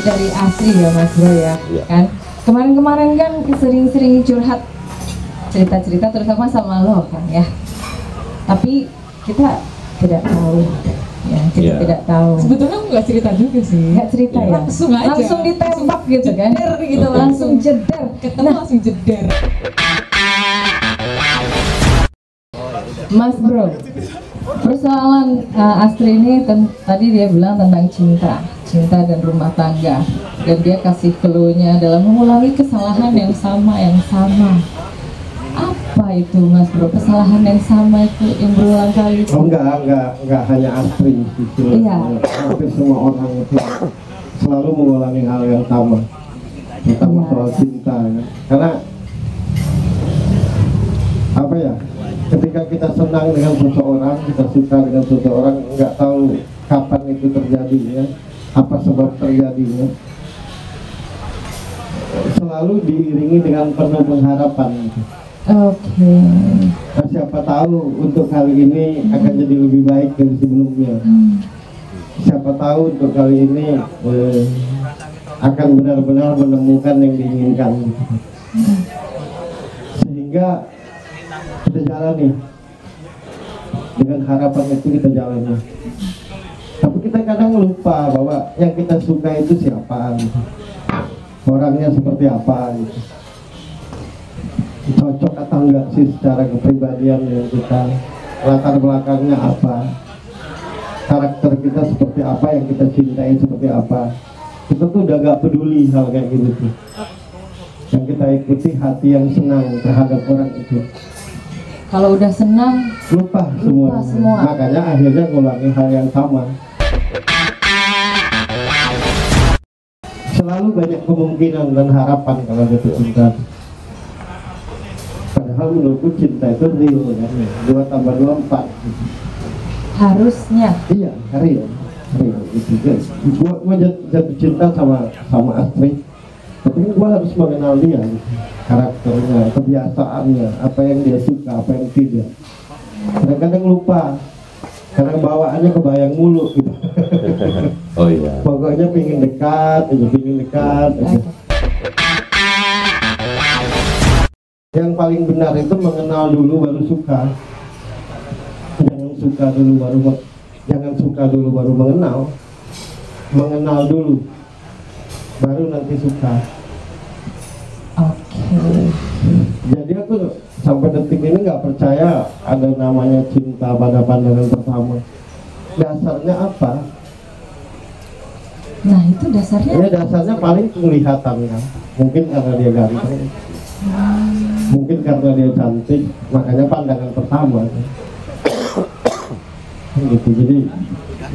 dari Astri ya Mas Bro ya, kan kemarin-kemarin kan sering-sering curhat cerita-cerita terutama sama lo kan ya, tapi kita tidak tahu ya, kita tidak tahu. Sebetulnya nggak cerita juga sih, nggak cerita ya, langsung aja, langsung ditembak gitu kan, jeder gitu, langsung jeder, ketemu langsung jeder. Mas Bro, persoalan Astri ini tadi dia bilang tentang cinta dan rumah tangga, dan dia kasih clue-nya dalam mengulangi kesalahan yang sama. Apa itu Mas Bro, kesalahan yang sama itu yang berulang kali? Oh enggak hanya Astri, iya. Hampir semua orang itu selalu mengulangi hal yang sama, terutama soal cinta kan? Karena apa ya? Ketika kita senang dengan seseorang, kita suka dengan seseorang, nggak tahu kapan itu terjadi ya, apa sebab terjadinya, selalu diiringi dengan penuh pengharapan. Oke. Nah, siapa tahu untuk kali ini akan jadi lebih baik dari sebelumnya. Siapa tahu untuk kali ini akan benar-benar menemukan yang diinginkan. Sehingga kita jalani dengan harapan itu, kita jalani. Tapi kita kadang lupa bahwa yang kita suka itu siapa, orangnya seperti apa, cocok atau enggak sih secara kepribadian dengan kita, latar belakangnya apa, karakter kita seperti apa, yang kita cintai seperti apa. Kita tuh udah gak peduli hal kayak gitu tuh. Yang kita ikuti hati yang senang terhadap orang itu. Kalau udah senang lupa semua. Makanya akhirnya ngulangi hal yang sama. Selalu banyak kemungkinan dan harapan kalau jatuh cinta. Padahal menurutku cinta itu real kan, 2 tambah 2 4. Harusnya. Iya, real itu. Gua jatuh cinta sama Astri, tapi gua harus mengenal dia, karakternya, kebiasaannya, apa yang dia suka, apa yang tidak. Kadang-kadang lupa, kadang bawaannya kebayang mulu gitu. Oh iya. Pokoknya pingin dekat aja. Yang paling benar itu mengenal dulu baru suka. Jangan suka dulu baru mengenal. Mengenal dulu baru nanti suka. Jadi aku sampai detik ini nggak percaya ada namanya cinta pada pandangan pertama. Dasarnya apa? Nah itu dasarnya? Ya dasarnya paling penglihatan kan. Mungkin karena dia ganteng, mungkin karena dia cantik, makanya pandangan pertama. Gitu. Jadi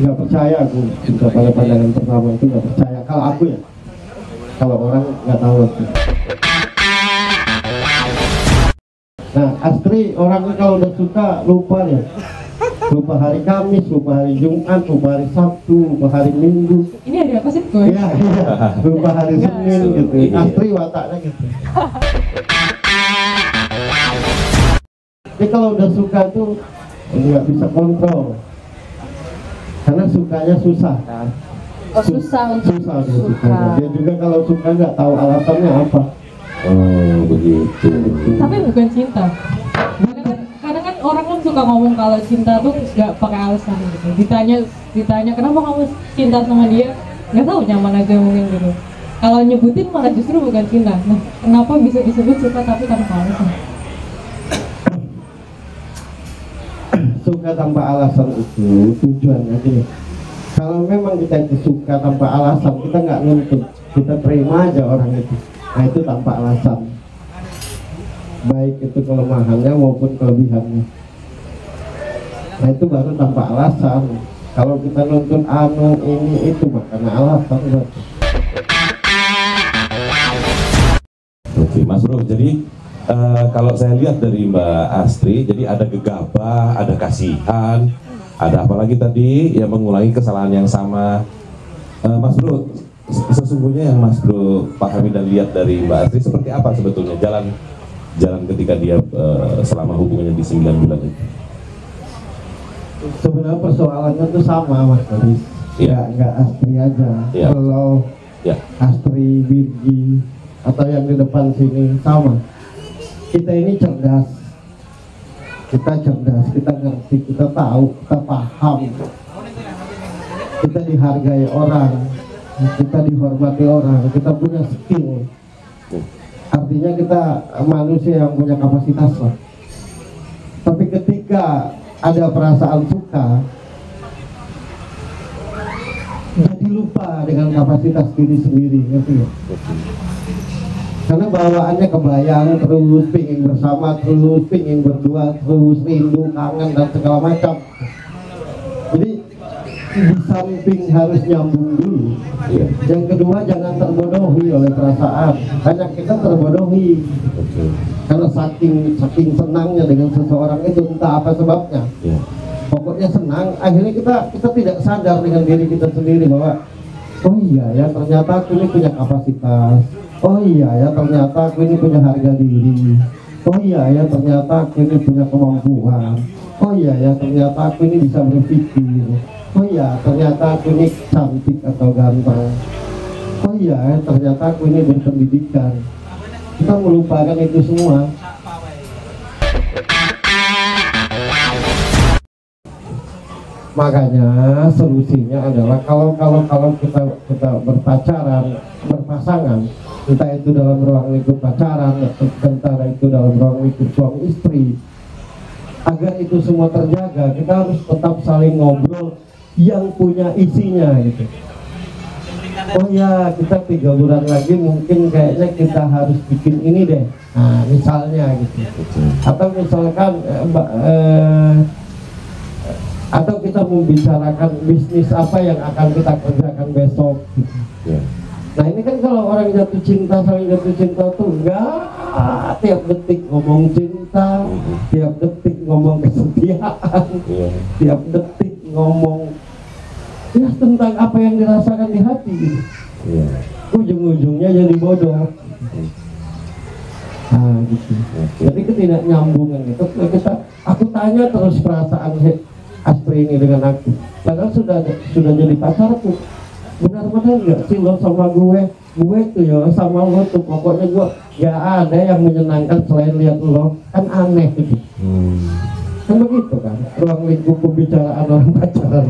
nggak percaya aku cinta pada pandangan pertama itu, nggak percaya. Kalau aku ya, kalau orang nggak tahu aku. Nah, Astri orangnya kalau udah suka lupa ya, lupa hari Kamis, lupa hari Jumat, lupa hari Sabtu, lupa hari Minggu. Ini ada apa sih gue? Iya, lupa hari Senin gitu. Astri wataknya gitu. Jadi kalau udah suka tuh nggak bisa kontrol, karena sukanya susah kan. Susah suka. Dia juga kalau suka nggak tahu alasannya apa. Oh begitu. Tapi bukan cinta. Kadang kan orang kan suka ngomong kalau cinta tuh nggak pakai alasan gitu. Ditanya kenapa kamu cinta sama dia, nggak tahu, nyaman aja mungkin gitu. Kalau nyebutin malah justru bukan cinta. Nah, kenapa bisa disebut suka tapi tanpa alasan? Suka tanpa alasan itu tujuan aja. Kalau memang kita suka tanpa alasan, kita nggak nuntut, kita terima aja orang itu. Nah itu tanpa alasan, baik itu kelemahannya maupun kelebihannya. Nah itu baru tanpa alasan. Kalau kita nuntut anu ini itu makanya alasan berarti. Oke Mas Bro, jadi kalau saya lihat dari Mbak Astri, jadi ada gegabah, ada kasihan, ada apalagi tadi yang mengulangi kesalahan yang sama. Mas Bro, sesungguhnya yang Mas Bro pahami dan lihat dari Mbak Astri seperti apa sebetulnya jalan ketika dia selama hubungannya di 9 bulan itu? Sebenarnya persoalannya tuh sama Mas Boris. Ya. Nggak Astri aja. Ya. Kalau Ya. Astri, Virgi, atau yang di depan sini sama. Kita ini cerdas, kita ngerti, kita tahu, kita paham, kita dihargai orang, kita dihormati orang, kita punya skill. Artinya kita manusia yang punya kapasitas lah. Tapi ketika ada perasaan suka, jadi lupa dengan kapasitas diri sendiri, ngerti ya? Karena bawaannya kebayang terus, pingin bersama terus, pingin berdua terus, rindu, kangen dan segala macam. Jadi di samping harus nyambung dulu, yang kedua jangan terbodohi oleh perasaan. Banyak kita terbodohi karena saking senangnya dengan seseorang itu, entah apa sebabnya. Pokoknya senang, akhirnya kita tidak sadar dengan diri kita sendiri bahwa oh iya ya, ternyata aku ini punya kapasitas. Oh iya ya, ternyata aku ini punya harga diri. Oh iya ya, ternyata aku ini punya kemampuan. Oh iya ya, ternyata aku ini bisa berpikir. Oh iya, ternyata aku ini cantik atau ganteng. Oh iya ya, ternyata aku ini berpendidikan. Kita melupakan itu semua. Makanya solusinya adalah kalau kita berpacaran, berpasangan, entah itu dalam ruang lingkup pacaran, entah itu dalam ruang lingkup suami istri, agar itu semua terjaga, kita harus tetap saling ngobrol yang punya isinya gitu. Oh ya, kita 3 bulan lagi mungkin kayaknya kita harus bikin ini deh. Nah, misalnya gitu. Atau misalkan atau kita membicarakan bisnis apa yang akan kita kerjakan besok gitu. Nah ini kan kalau orang jatuh cinta, saling jatuh cinta tuh enggak tiap detik ngomong cinta, tiap detik ngomong kesetiaan, tiap detik ngomong ya tentang apa yang dirasakan di hati gitu. Ujung-ujungnya jadi bodoh. Nah gitu. Jadi ketidaknyambungan itu aku tanya terus perasaan Astri ini dengan aku, padahal sudah jadi pacarku. Benar-benar nggak sih lo sama gue tuh ya sama lo tuh, pokoknya gue gak ada yang menyenangkan selain lihat lo, kan aneh gitu. Kan begitu kan ruang lingkup pembicaraan orang pacaran.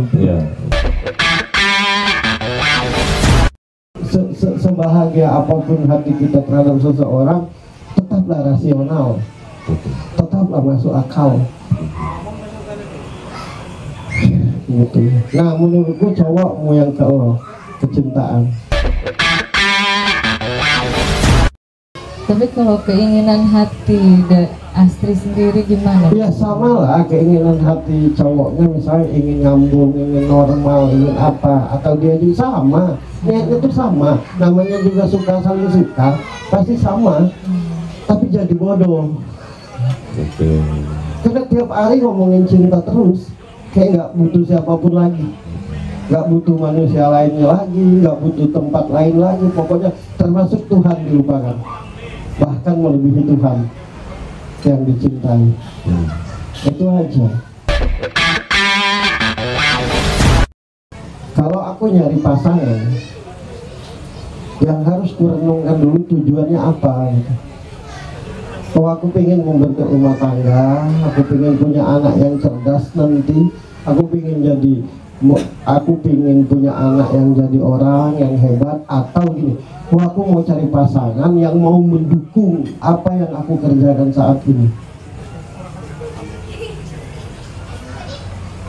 Sebahagia apapun hati kita terhadap seseorang, tetaplah rasional, tetaplah masuk akal. Gitu. Nah menurutku cowokmu yang ke lo kecintaan. Tapi kalau keinginan hati Astri sendiri gimana? Ya sama lah, keinginan hati cowoknya misalnya ingin nyambung, ingin normal, ingin apa, atau dia juga sama, niatnya itu sama, namanya juga suka saling suka, pasti sama, tapi jadi bodoh. Karena tiap hari ngomongin cinta terus, kayak nggak butuh siapapun lagi, nggak butuh manusia lainnya lagi, nggak butuh tempat lain lagi, pokoknya termasuk Tuhan dilupakan, bahkan melebihi Tuhan yang dicintai. Itu aja. Kalau aku nyari pasangan, yang harus kurenungkan dulu tujuannya apa gitu. Oh aku pengen membentuk rumah tangga, aku pengen punya anak yang cerdas nanti, aku pengen punya anak yang jadi orang yang hebat, atau gini, oh aku mau cari pasangan yang mau mendukung apa yang aku kerjakan saat ini.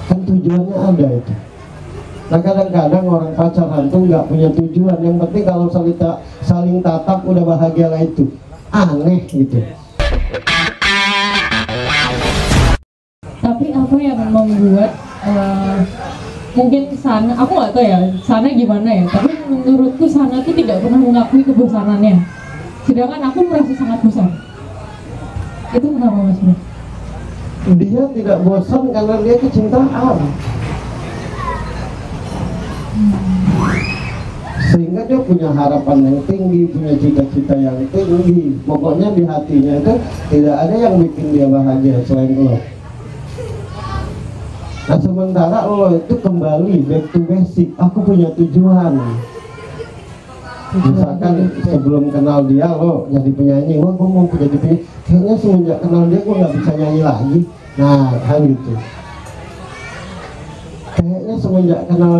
Kan tujuannya ada itu. Nah kadang-kadang orang pacaran tuh nggak punya tujuan, yang penting kalau saling tatap udah bahagia lah itu. Aneh gitu. Tapi apa yang membuat mungkin sana, aku nggak tahu ya sana gimana ya, tapi menurutku sana tuh tidak pernah mengakui kebosanannya, sedangkan aku merasa sangat bosan. Itu kenapa Mas Bro? Dia tidak bosan karena dia kecintaan, sehingga dia punya harapan yang tinggi, punya cita-cita yang tinggi. Pokoknya di hatinya itu tidak ada yang bikin dia bahagia selain lo. Nah sementara lo itu kembali back to basic, aku punya tujuan. Misalkan sebelum kenal dia lo jadi penyanyi, wah gue mau jadi penyanyi, kayaknya semenjak kenal dia gue nggak bisa nyanyi lagi. Nah kan gitu. Kayaknya semenjak kenal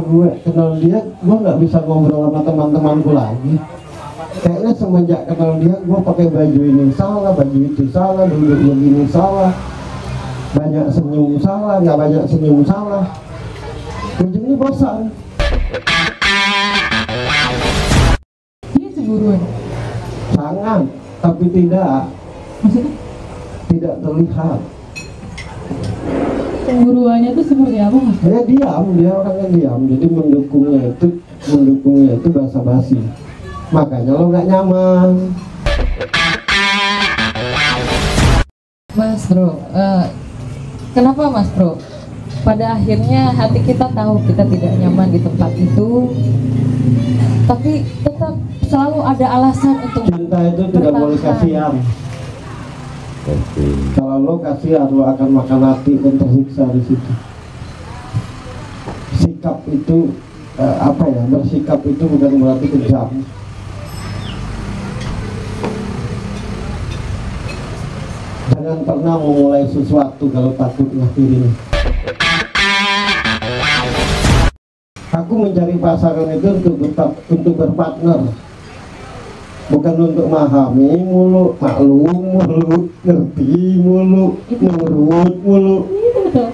dia gue nggak bisa ngobrol sama teman-temanku lagi. Kayaknya semenjak kenal dia gue pakai baju ini salah, baju itu salah, duduk begini salah, banyak senyum salah, nggak banyak senyum salah. Ujungnya bosan. Dia cemburuan. Sangat, tapi tidak Maksudnya terlihat. cemburuannya tuh seperti apa mas? Dia diam, dia orangnya diam, jadi mendukungnya itu basa-basi. Makanya lo nggak nyaman. Mas Bro, kenapa Mas Bro? Pada akhirnya hati kita tahu kita tidak nyaman di tempat itu, tapi tetap selalu ada alasan untuk Cinta itu tidak boleh kasihan. Kalau lo kasihan, lo akan makan hati dan tersiksa di situ. Sikap itu bersikap itu bukan berarti kejam. Jangan pernah memulai sesuatu kalau takut ngakhirinya. Aku mencari pasangan itu untuk berpartner, bukan untuk memahami mulu, maklum mulu, ngerti mulu, nurut mulu. Itu betul.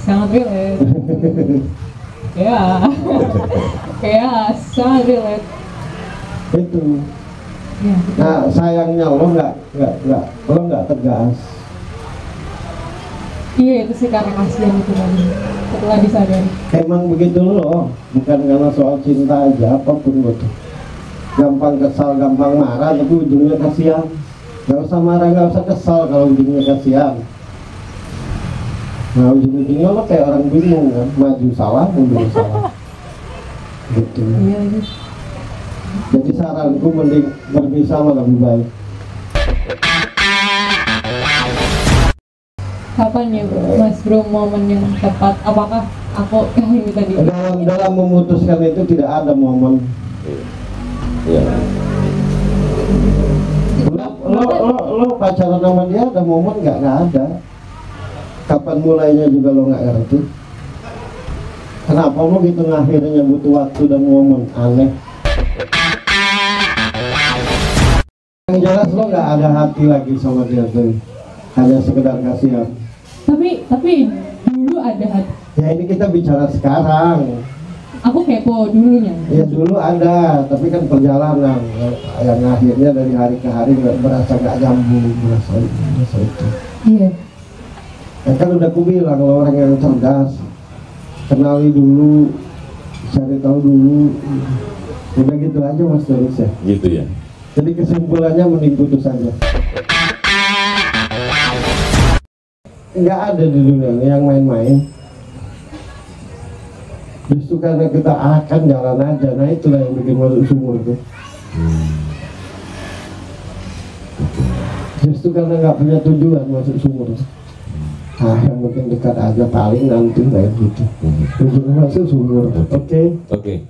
Sangat relate. Ya, sangat relate. Itu. Ya, betul. Nah sayangnya lo nggak tegas. Iya itu sih karena kasihan itu tadi. Setelah disadari. Emang begitu lo, bukan karena soal cinta aja, apapun lo tuh. Gampang kesal, gampang marah, tapi ujungnya kasihan. Gak usah marah, gak usah kesal kalau ujungnya kasihan. Nah ujung-ujungnya lo kayak orang bingung kan, maju salah, mundur salah. Gitu. Iya ini. Jadi saranku mending berpisah malah lebih baik. Kapan ya Mas Bro momen yang tepat? Apakah aku ini tadi? Dalam memutuskan itu tidak ada momen. Ya. Lo pacaran sama dia ada momen nggak ada. Kapan mulainya juga lo nggak ngerti. Kenapa lo gitu ngakhirnya butuh waktu dan momen? Aneh. Yang jelas lo nggak ada hati lagi sama dia tuh, hanya sekedar kasihan. Tapi dulu ada hati. Ya ini kita bicara sekarang. Aku kepo dulunya. Ya dulu ada, tapi kan perjalanan yang akhirnya dari hari ke hari berasa nggak nyambung, berasa itu. Iya. Ya kan udah aku bilang lo orang yang cerdas, kenali dulu, cari tahu dulu. Udah gitu aja Mas Doris ya. Gitu ya. Jadi kesimpulannya mending putus aja. Nggak ada di dunia ini yang main-main. Justru karena kita akan jalan aja, nah itulah yang bikin masuk sumur tuh. Justru karena nggak punya tujuan masuk sumur. Nah yang penting dekat aja, paling nanti kayak gitu. Ujungnya masuk sumur. Oke. Oke.